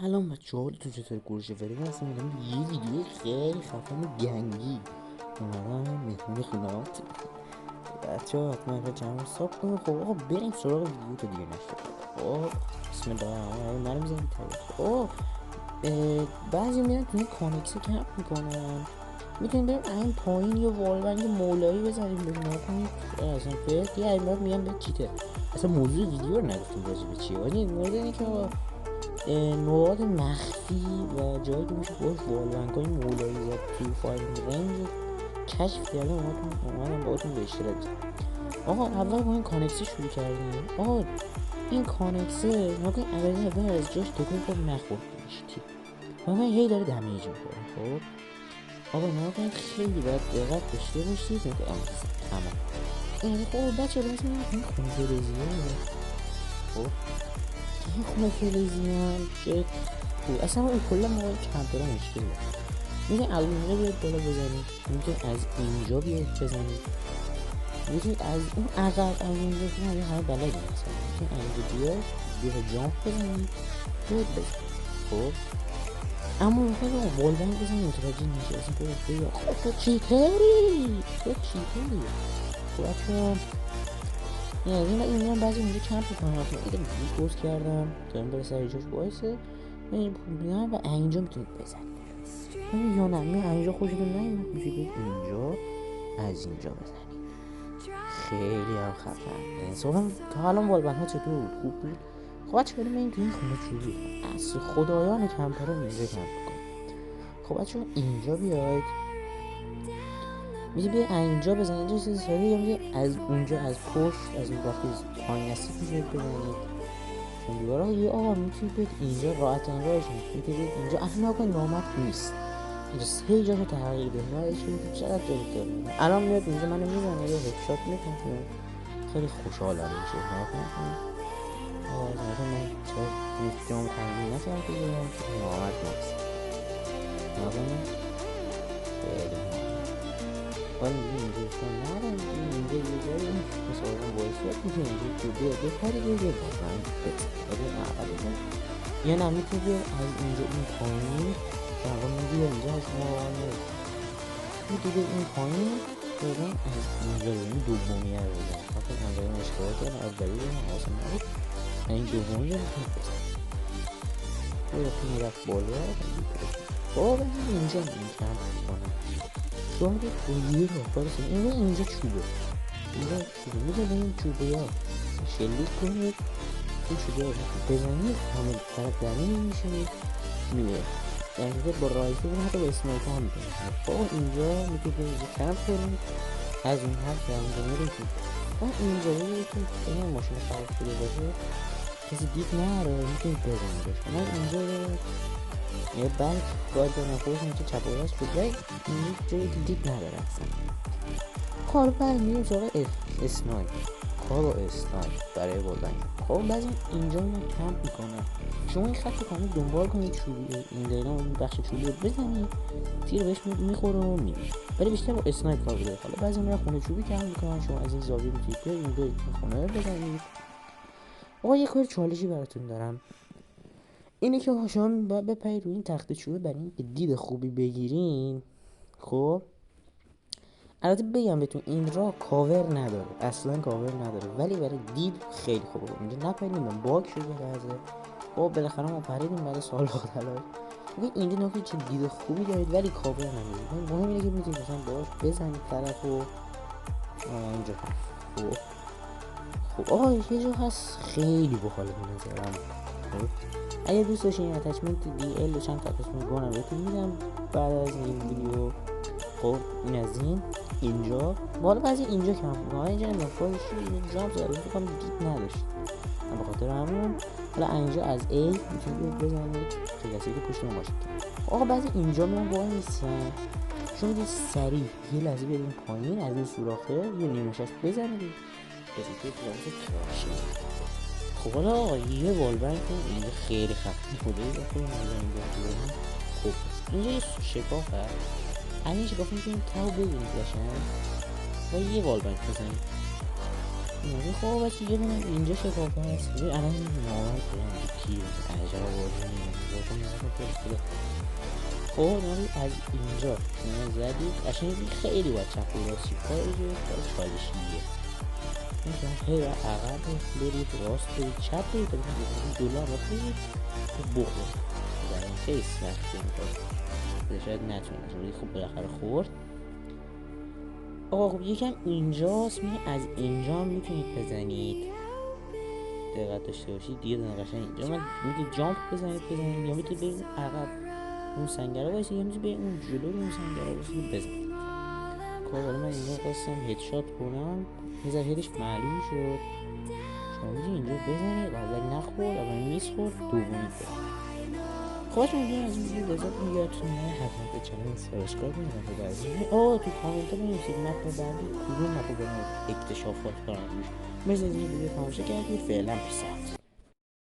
سلام بچه‌ها، حالتون چطوره؟ کوروش فرید هستم. یه ویدیو خیلی خفن گنگی اومدم مهمون خونه‌هات. بچه‌ها حتما اینجا چند ساب کنیم. خب آقا بریم سراغ ویدیو تا دیگه نشه. خب بسم الله الرحمن الرحیم. منو میزنیم خب بعضی میرن تو این کانکسی کمپ میکنن، میتونیم بریم این پایین یه والبنگ مولایی بزنیم ببینیم کنیم اصلا فرد یه این بعد میگم به چیته. اصلا موضوع ویدیو رو نگفتیم راجع به چیه، ولی مورد اینه که نقاط مخفی و جایی که میشه باش والبنگ‌های مولایی زد توی فایرینگ رنج رو کشف کردم. اومدم باهاتون به اشتراک بذارم. آقا اول با این کانکسی شروع کردیم. آقا این کانکسه نکنی اول از جاش تکون خود نخورد میشتی و من هی داره دمیج میکنه. خب آقا نکنی خیلی باید دقت داشته باشید. تمام یعنی خب بچه لازم این خونه فلزیه. خب این خونه فلزیان چه خوب اصلا اون کلا موقع کمپرا مشکل داره. میتونی از اونجا بیاد بالا بزنید، میتونی از اینجا بیاد بزنید، میتونی از اون عقب از اونجا که همه بلدی مثلا میتونی اینجا بیاد جامپ بزنید بیاد بزنید. خب اما موقع رو والبنگ بزنید متوجه نشه اصلا بیا خب تو چیتری خب اصلا یعنی این بعضی اونجا کمپ میکنم اصلا ایده گوز کردم دارم برای سر جاش باعثه میام و اینجا میتونید بزنید. یا نه می اینجا خوشتون نمیاد میتونید اینجا از اینجا بزنید. خیلی هم خفن. انصافا تا الان والبنگ ها چطور بود؟ خوب بود؟ خب بچه بریم این توی خونه چوبی اصل خدایان کمپر رو اینجا کمپ میکنم. خب بچه اینجا بیاید میگه بیا اینجا بزنید. اینجا چیزی ساده یا میگه از اونجا از پشت از اون وقتی پایین هستید میتونید بزنید چون دیوارا. یه آقا میتونید بید اینجا راحت راهش میتونید اینجا اصلا آقا نامت نیست اینجا سه جاشو تغییر ده نایش میتونید چقدر جایی داریم. الان میاد اینجا منو میزنه یه هدشات میکنه خیلی خوشحالم میشه. نکنه من چرا جام تنگی نکرد بگیرم که نامت نیست نکنه خیلی حالا اینجا شما نرم اینجا یه جایی مثلا باید میشه اینجا جوبه بپری بگه بازم بزن یا نه میتونی از اینجا این پایین شما میگه اینجا از ما میتونی این پایین بگم از اینجا این دومیه رو بزن فقط انجام اشتراک کردن اولی رو حاصل نبود این دومی رو میتونی بزن و وقتی میرفت بالا بابا اینجا این کم کنم شاید یه رو برسیم اینجا چوبه میده به این چوبه ها شلیک کنید این چوبه ها بزنید همه طرف درمی میشونید میره یعنی با رایفل رو حتی با اسنایپر هم میکنید. بابا اینجا میتونید اینجا کمپ کنید از اون حرف درمونده میرید و اینجا بگید که این ماشین خراب شده باشه کسی دید نره میتونید بزنیدش. من اینجا یه بلک باید به نخوش میشه چپ و راست شد این جایی که دید نداره اصلا. کار بعد میریم سراغ اسنایپ کار با اسنایپ برای بردن. خب بعضی اینجا میاد کمپ میکنه شما این خط کامل دنبال کنید چوبی این دینا اون بخش چوبی رو بزنید تیر بهش میخوره و میره ولی بیشتر با اسنایپ کار بوده. حالا بعضی میرن خونه چوبی کمپ میکنن شما از این زاویه میتونید اینجا این خونه رو بزنید. آقا یه کار چالشی براتون دارم اینه که شما باید بپرید روی این تخت چوبه برای اینکه دید خوبی بگیرین. خب البته بگم بهتون این راه کاور نداره اصلا کاور نداره ولی برای دید خیلی خوبه. اینجا نپرید من باگ شده لحظه خب بالاخره ما پریدیم بعد سال‌ها تلاش. ببین اینجا نکته چه دید خوبی دارید ولی کاور ندارید. مهم اینه که میتونید مثلا باهاش بزنید طرفو اینجا. خب آقا یه جا هست خیلی باحاله به نظرم. خب اگه دوست داشتین این اتچمنت دی ال چند تا اتچمنت گونم بهتون میدم بعد از این ویدیو. خب این از این اینجا بالا بعضی اینجا کم کنم اینجا نفایش اینجا جامپ زده فکر کنم دید نداشت به خاطر همون. حالا اینجا از A میتونید بزنید که کسی که پشت ما باشه. آقا بعضی اینجا میان وای میسن شما میگید سریع یه لحظه بریم پایین از این سوراخه یه نیمه نشست بزنید بزنید کراشه. خب حالا آقا یه والبنگ اینجا خیلی خفتی خوده یه خیلی مزنید. خب اینجا یه شکاف هست این شکاف میتونید تاو بگیرید باشن و یه والبنگ بزنید. یعنی خب بچه یه دونه اینجا شکاف هست یه الان نامت کنم که کی عجب والبنگ فرستاده. خب از اینجا شما زدید قشنگ خیلی باید چپ و راستی کار کار چالشیه. این شما خیلی عقب برید، راست برید، چپ برید تا بکنید جلو هم برید تو بخور در این خیلی سخته این کار. شاید نتونید خب بالاخره خورد. آقا خب یکم اینجاست، از اینجا هم میتونید بزنید، دقت داشته باشید دیگه. قشنگ اینجا من میگه جامپ بزنید یا میتونید برید عقب اون سنگره وایسید یا میتونید برید اون جلو اون سنگره وایسید بزنید. خب حالا من اینجا خواستم هدشات کنم، یه ذره هدش معلوم شد. شما میتونید اینجا بزنید، اول نخورد، اول میسخورد، دومی خورد. خواهش می‌کنم از این ویدیو لذت ببرید. حتما به کانال سابسکرایب کنید. تو کامنت بنویسید مپ بعدی کدوم مپ رو برام اکتشافات کنم روش. مثل این ویدیو تماشا کردید. فعلا پیس اوت.